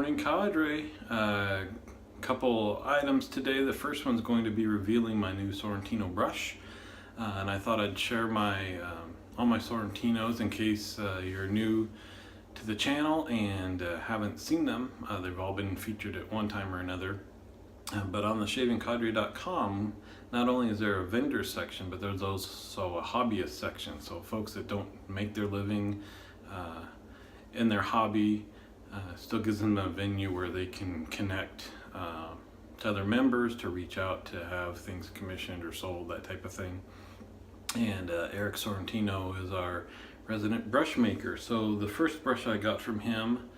morning, cadre. Couple items today. The first one's going to be revealing my new Sorrentino brush, and I thought I'd share my all my Sorrentinos in case you're new to the channel and haven't seen them. They've all been featured at one time or another. But on the shavingcadre.com, not only is there a vendor section, but there's also a hobbyist section. So folks that don't make their living in their hobby, still gives them a venue where they can connect to other members, to reach out to have things commissioned or sold, that type of thing. And Eric Sorrentino is our resident brush maker. So the first brush I got from him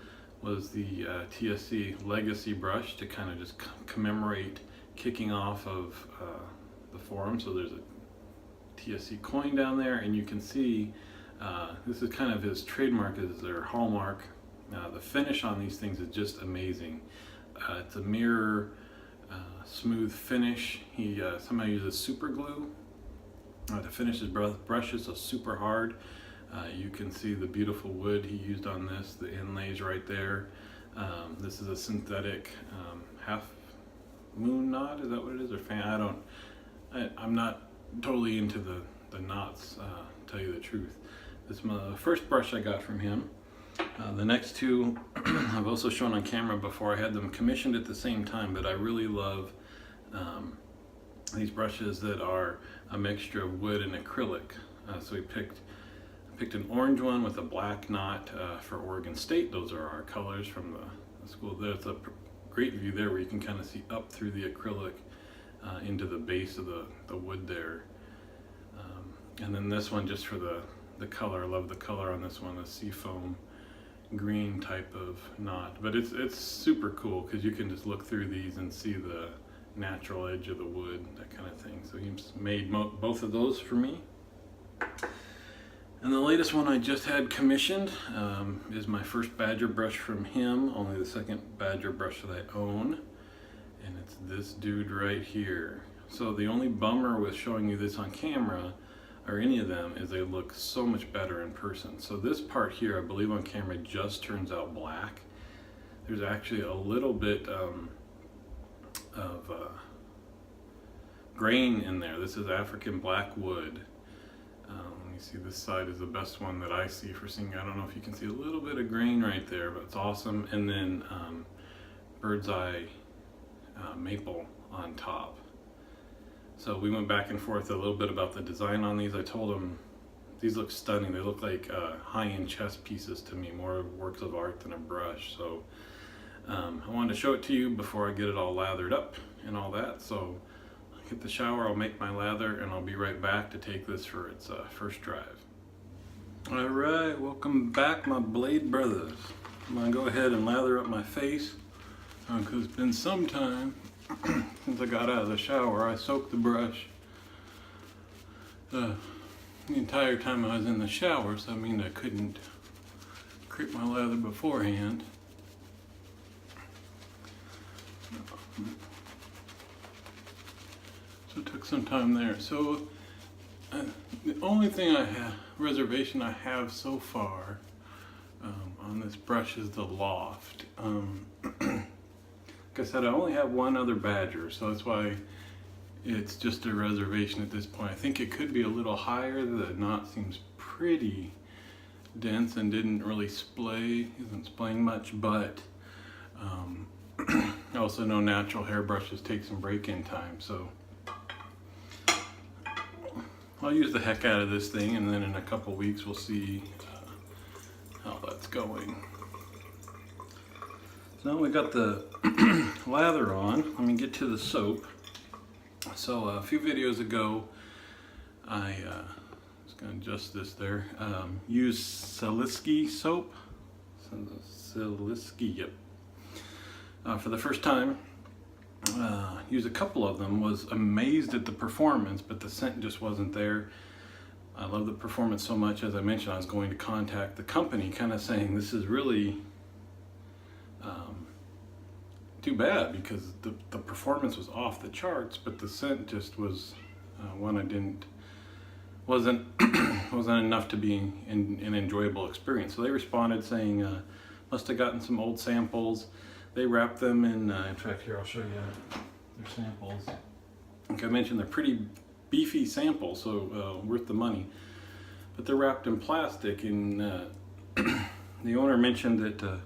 was the TSC Legacy brush to kind of just commemorate kicking off of the forum. So there's a TSC coin down there, and you can see this is kind of his trademark, is their hallmark. The finish on these things is just amazing. It's a mirror smooth finish. He somehow uses super glue to finish his brushes, so super hard. You can see the beautiful wood he used on this, the inlays right there. This is a synthetic half moon knot, is that what it is, or fan? I'm not totally into the knots, to tell you the truth. This is my first brush I got from him. The next two I've also shown on camera before. I had them commissioned at the same time, but I really love these brushes that are a mixture of wood and acrylic. So we picked an orange one with a black knot for Oregon State. Those are our colors from the school. There's a great view there where you can kind of see up through the acrylic into the base of the wood there. And then this one just for the color. I love the color on this one, the seafoam green type of knot. But it's super cool because you can just look through these and see the natural edge of the wood, that kind of thing. So he's made both of those for me. And the latest one I just had commissioned is my first Badger brush from him, only the second Badger brush that I own, and it's this dude right here. So the only bummer with showing you this on camera, or any of them, is they look so much better in person. So this part here, I believe on camera, just turns out black. There's actually a little bit of grain in there. This is African black wood. Let me see, this side is the best one that I see for seeing. I don't know if you can see a little bit of grain right there, but it's awesome. And then bird's eye maple on top. So we went back and forth a little bit about the design on these. I told him these look stunning. They look like high-end chess pieces to me, more works of art than a brush. So I wanted to show it to you before I get it all lathered up and all that. So I'll get the shower, I'll make my lather, and I'll be right back to take this for its first drive. All right, welcome back, my blade brothers. I'm gonna go ahead and lather up my face because it's been some time since I got out of the shower. I soaked the brush the entire time I was in the shower, so I mean I couldn't create my lather beforehand. So it took some time there. So the only thing reservation I have so far on this brush is the loft. Like I said, I only have one other Badger, so that's why it's just a reservation at this point. I think it could be a little higher. The knot seems pretty dense and didn't really isn't splaying much, but I also know natural hairbrushes take some break-in time, so I'll use the heck out of this thing, and then in a couple weeks we'll see how that's going. So now we got the lather on. Let me get to the soap. So a few videos ago, I was going to adjust this there. Use Siliski soap. Siliski, yep. For the first time, used a couple of them. Was amazed at the performance, but the scent just wasn't there. I love the performance so much. As I mentioned, I was going to contact the company, kind of saying this is really too bad because the performance was off the charts, but the scent just was one wasn't enough to be an enjoyable experience. So they responded saying must have gotten some old samples. They wrap them in fact, here I'll show you their samples. Like I mentioned, they're pretty beefy samples, so worth the money. But they're wrapped in plastic, and the owner mentioned that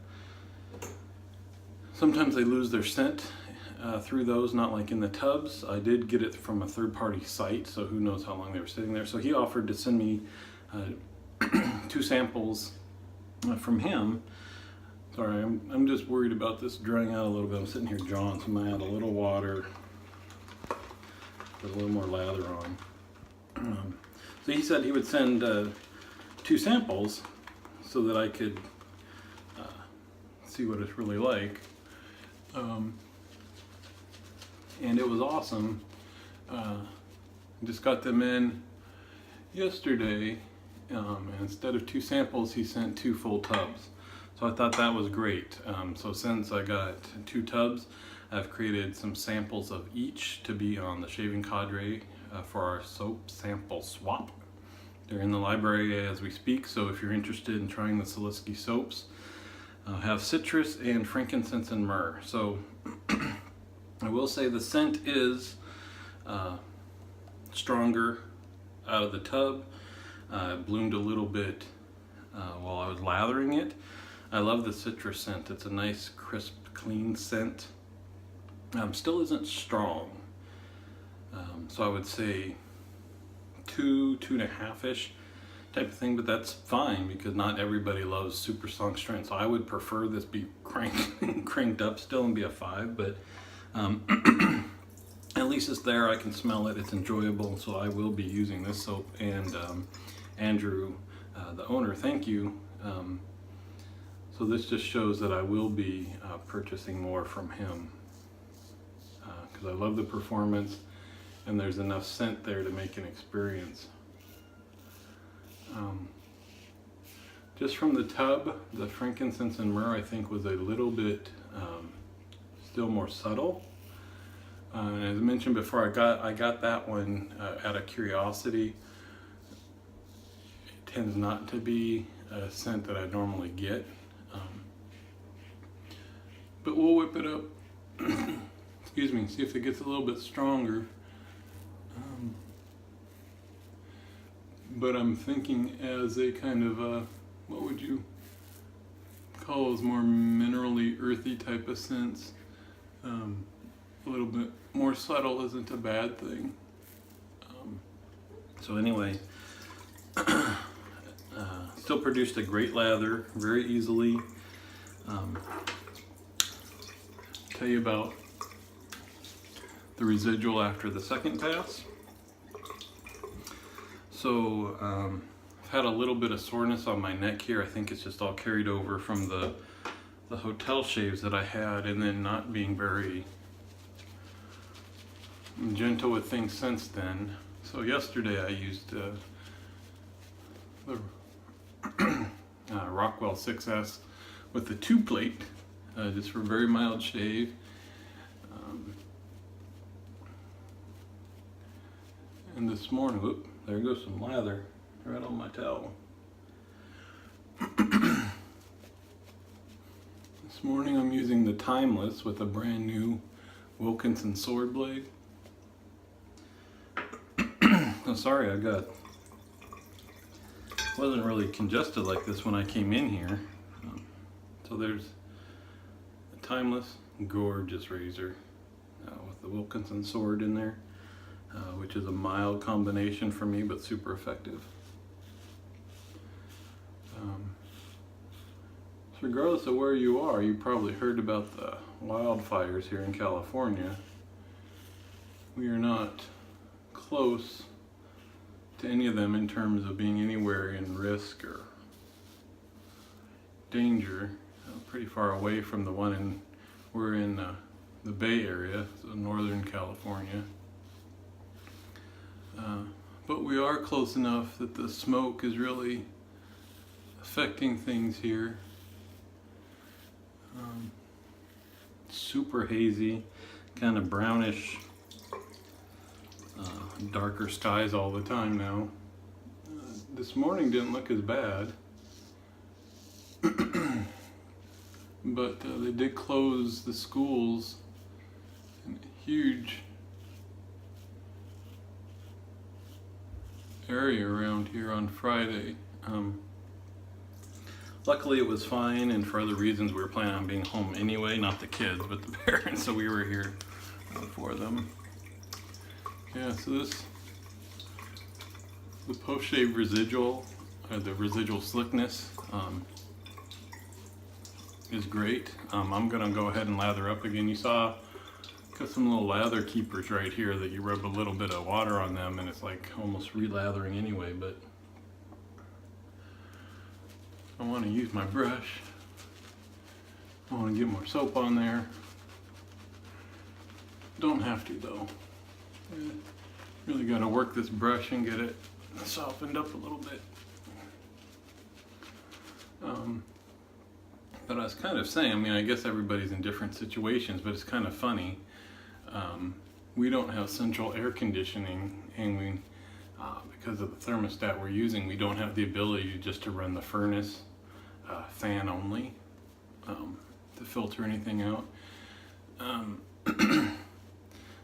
sometimes they lose their scent through those, not like in the tubs. I did get it from a third-party site, so who knows how long they were sitting there. So he offered to send me 2 samples from him. Sorry, I'm just worried about this drying out a little bit. I'm sitting here drawing, so I'm gonna add a little water, put a little more lather on. So he said he would send 2 samples so that I could see what it's really like. And it was awesome. Just got them in yesterday, and instead of 2 samples, he sent 2 full tubs. So I thought that was great. So since I got 2 tubs, I've created some samples of each to be on the shaving cadre for our soap sample swap. They're in the library as we speak, so if you're interested in trying the Siliski soaps, have citrus and frankincense and myrrh. So I will say the scent is stronger out of the tub. It bloomed a little bit while I was lathering it. I love the citrus scent. It's a nice, crisp, clean scent. Still isn't strong. So I would say 2.5-ish type of thing, but that's fine because not everybody loves super strong strength. So I would prefer this be cranked up still and be a 5, but at least it's there. I can smell it. It's enjoyable. So I will be using this soap. And Andrew, the owner, thank you. So this just shows that I will be purchasing more from him because I love the performance and there's enough scent there to make an experience. Just from the tub, the frankincense and myrrh I think was a little bit still more subtle. And as I mentioned before, I got that one out of curiosity. It tends not to be a scent that I normally get. But we'll whip it up, excuse me, see if it gets a little bit stronger. But I'm thinking as a kind of, what would you call those more minerally, earthy type of scents? A little bit more subtle isn't a bad thing. So anyway, still produced a great lather very easily. Tell you about the residual after the second pass. So I've had a little bit of soreness on my neck here. I think it's just all carried over from the hotel shaves that I had, and then not being very gentle with things since then. So yesterday I used the Rockwell 6S with the 2-plate, just for a very mild shave. And this morning, whoop, there goes some lather right on my towel. This morning I'm using the Timeless with a brand new Wilkinson sword blade. Oh, sorry, wasn't really congested like this when I came in here. So there's the Timeless, gorgeous razor with the Wilkinson sword in there, which is a mild combination for me, but super effective. So regardless of where you are, you probably heard about the wildfires here in California. We are not close to any of them in terms of being anywhere in risk or danger. Pretty far away from the one we're in the Bay Area, so Northern California. But we are close enough that the smoke is really affecting things here. Super hazy, kind of brownish, darker skies all the time now. This morning didn't look as bad, but they did close the schools in a huge area around here on Friday. Luckily it was fine, and for other reasons we were planning on being home anyway, not the kids but the parents, so we were here for them. Yeah, so the post-shave residual, or the residual slickness, is great. I'm gonna go ahead and lather up again. You saw got some little lather keepers right here that you rub a little bit of water on them and it's like almost re-lathering anyway, but I want to use my brush. I want to get more soap on there. Don't have to though. Really got to work this brush and get it softened up a little bit. But I was kind of saying, I mean, I guess everybody's in different situations, but it's kind of funny. We don't have central air conditioning, and we, because of the thermostat we're using, we don't have the ability just to run the furnace fan only to filter anything out.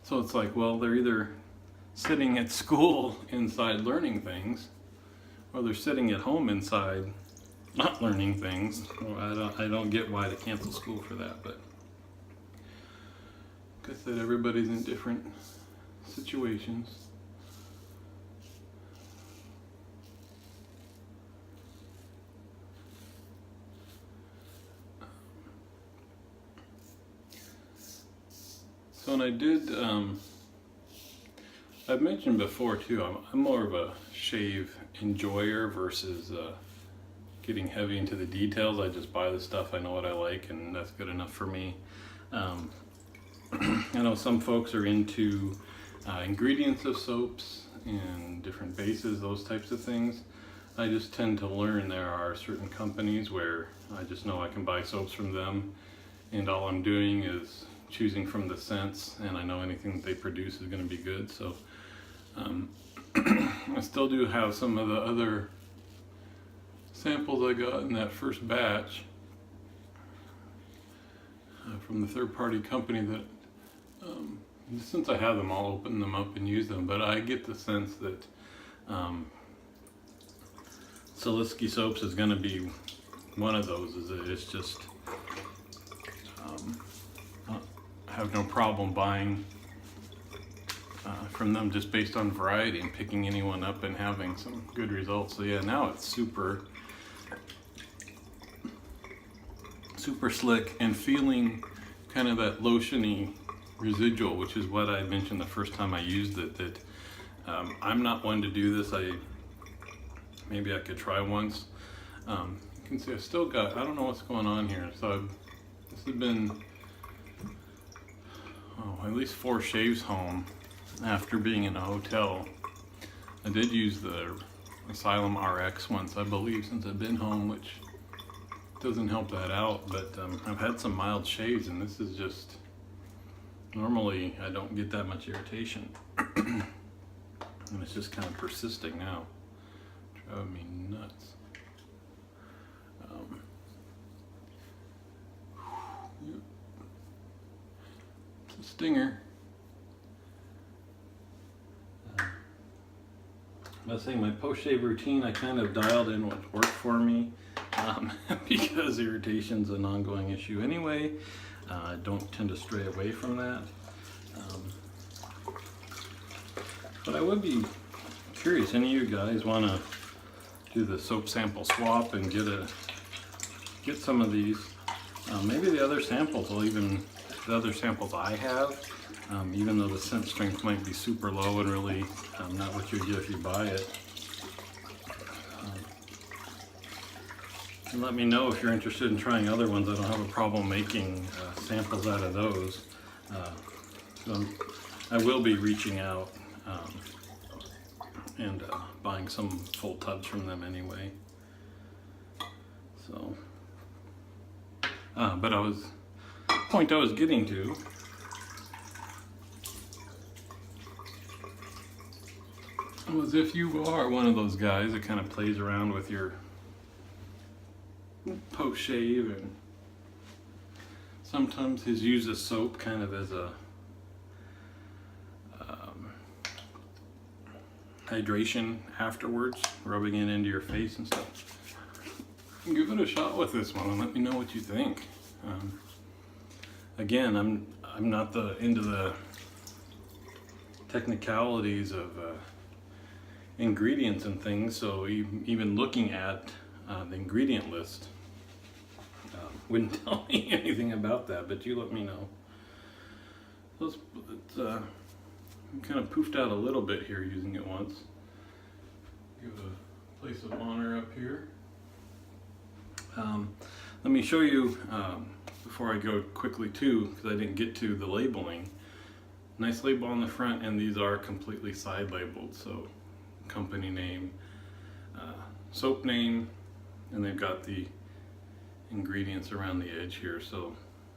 So it's like, well, they're either sitting at school inside learning things, or they're sitting at home inside not learning things. Well, I don't get why they cancel school for that, but like I said, everybody's in different situations. So, and I did, I've mentioned before too, I'm more of a shave enjoyer versus getting heavy into the details. I just buy the stuff, I know what I like, and that's good enough for me. I know some folks are into ingredients of soaps and different bases, those types of things. I just tend to learn there are certain companies where I just know I can buy soaps from them, and all I'm doing is choosing from the scents, and I know anything that they produce is going to be good. So I still do have some of the other samples I got in that first batch from the third-party company that since I have them, I'll open them up and use them, but I get the sense that Siliski soaps is going to be one of those. Is that it's just I have no problem buying from them just based on variety and picking anyone up and having some good results. So yeah, now it's super slick and feeling kind of that lotiony residual, which is what I mentioned the first time I used it, that I'm not one to do this. Maybe I could try once. You can see I've still got, I don't know what's going on here. So this has been at least 4 shaves home after being in a hotel. I did use the Asylum RX once, I believe, since I've been home, which doesn't help that out, but I've had some mild shaves, and this is just, normally I don't get that much irritation. And it's just kind of persisting now. Driving me nuts. It's a stinger. I was saying my post-shave routine, I kind of dialed in what worked for me because irritation's an ongoing issue anyway. I don't tend to stray away from that. But I would be curious, any of you guys want to do the soap sample swap and get some of these? Maybe the other samples will even, the other samples I have, even though the scent strength might be super low and really not what you get if you buy it. And let me know if you're interested in trying other ones. I don't have a problem making samples out of those. So I will be reaching out and buying some full tubs from them anyway. So, but the point I was getting to was, if you are one of those guys that kind of plays around with your post shave and Sometimes he's used a soap kind of as a hydration afterwards, rubbing it into your face and stuff. Give it a shot with this one and let me know what you think. Again, I'm not into the technicalities of ingredients and things, so even looking at the ingredient list wouldn't tell me anything about that, but you let me know. So it's kind of poofed out a little bit here using it once. Give it a place of honor up here. Let me show you, before I go quickly too, because I didn't get to the labeling. Nice label on the front, and these are completely side labeled, so company name, soap name, and they've got the ingredients around the edge here, so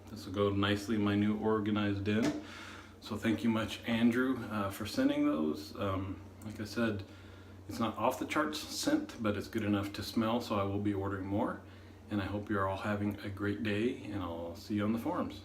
this will go nicely in my new organized den. So thank you much, Andrew, for sending those. Like I said, it's not off the charts scent, but it's good enough to smell, so I will be ordering more. And I hope you're all having a great day, and I'll see you on the forums.